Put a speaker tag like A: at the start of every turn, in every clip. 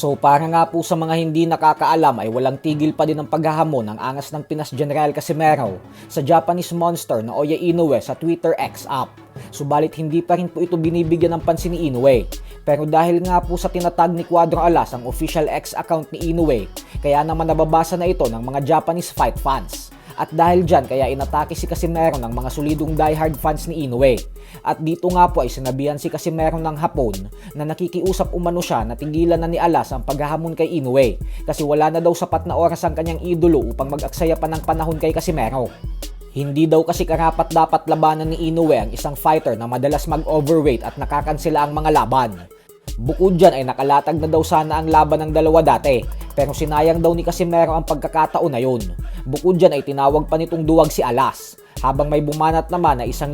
A: So para nga po sa mga hindi nakakaalam ay walang tigil pa din ang paghahamon ng angas ng Pinas General Casimero sa Japanese monster na Oya Inoue sa Twitter X app. Subalit hindi pa rin po ito binibigyan ng pansin ni Inoue. Pero dahil nga po sa tinatag ni Cuadro Alas ang official X account ni Inoue, kaya naman nababasa na ito ng mga Japanese fight fans. At dahil dyan kaya inatake si Casimero ng mga solidong diehard fans ni Inoue. At dito nga po ay sinabihan si Casimero ng Hapon na nakikiusap umano siya na tigilan na ni Alas ang paghahamon kay Inoue kasi wala na daw sapat na oras ang kanyang idolo upang mag-aksaya pa ng panahon kay Casimero. Hindi daw kasi karapat dapat labanan ni Inoue ang isang fighter na madalas mag-overweight at nakakansela ang mga laban. Bukod dyan ay nakalatag na daw sana ang laban ng dalawa dati pero sinayang daw ni Casimero ang pagkakataon na yun. Bukod dyan ay tinawag pa nitong duwag si Alas habang may bumanat naman na 1,000%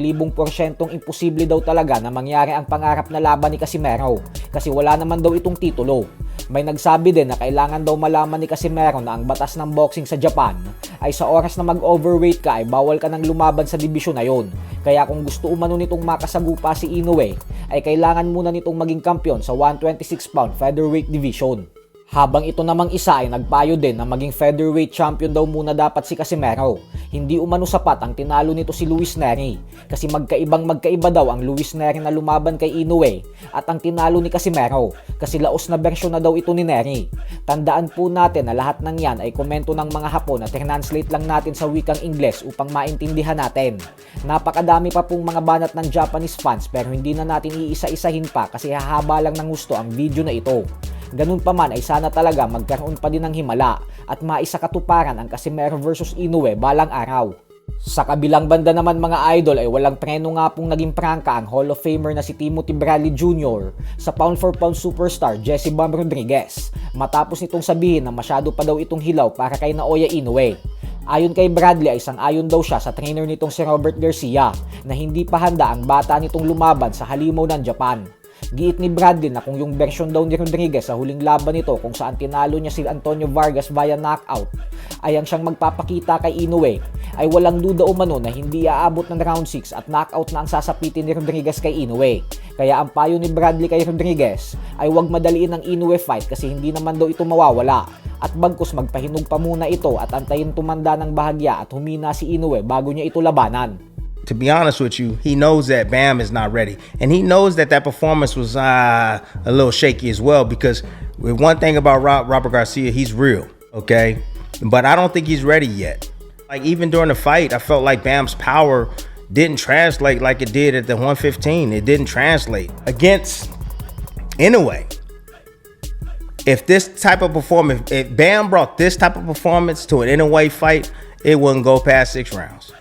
A: imposible daw talaga na mangyari ang pangarap na laban ni Casimero kasi wala naman daw itong titulo. May nagsabi din na kailangan daw malaman ni Casimero na ang batas ng boxing sa Japan ay sa oras na mag-overweight ka ay bawal ka nang lumaban sa dibisyon na yon. Kaya kung gusto umano nitong makasagupa si Inoue ay kailangan muna nitong maging kampiyon sa 126-pound featherweight division. Habang ito namang isa ay nagpayo din na maging featherweight champion daw muna dapat si Casimero. Hindi umano sapat ang tinalo nito si Luis Nery kasi magkaiba daw ang Luis Nery na lumaban kay Inoue at ang tinalo ni Casimero kasi laos na bersyon na daw ito ni Nery. Tandaan po natin na lahat ng yan ay komento ng mga Hapon at translate lang natin sa wikang Ingles upang maintindihan natin. Napakadami pa pong mga banat ng Japanese fans pero hindi na natin iisa-isahin pa kasi hahaba lang ng gusto ang video na ito. Ganun pa man ay sana talaga magkaroon pa din ng himala at maisakatuparan ang Casimero versus Inoue balang araw. Sa kabilang banda naman mga idol ay walang preno nga pong naging prangka ang Hall of Famer na si Timothy Bradley Jr. sa pound for pound superstar Jesse Bam Rodriguez matapos nitong sabihin na masyado pa daw itong hilaw para kay Naoya Inoue. Ayon kay Bradley ay sang-ayon daw siya sa trainer nitong si Robert Garcia na hindi pa handa ang bata nitong lumaban sa halimaw ng Japan. Giit ni Bradley na kung yung version daw ni Rodriguez sa huling laban nito kung saan tinalo niya si Antonio Vargas via knockout ay ang siyang magpapakita kay Inoue ay walang duda umano na hindi aabot ng round 6 at knockout na ang sasapitin ni Rodriguez kay Inoue. Kaya ang payo ni Bradley kay Rodriguez ay huwag madaliin ang Inoue fight kasi hindi naman daw ito mawawala at bagkus magpahinog pa muna ito at antayin tumanda ng bahagya at humina si Inoue bago niya ito labanan.
B: To be honest with you, he knows that Bam is not ready. And he knows that performance was a little shaky as well because with one thing about Robert Garcia, he's real, okay? But I don't think he's ready yet. Like even during the fight, I felt like Bam's power didn't translate like it did at the 115. It didn't translate against Inoue. If this type of performance, if Bam brought this type of performance to an Inoue fight, it wouldn't go past 6 rounds.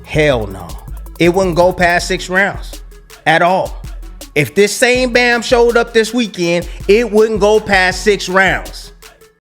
B: Hell no. It wouldn't go past 6 rounds at all. If this same Bam showed up this weekend, it wouldn't go past 6 rounds.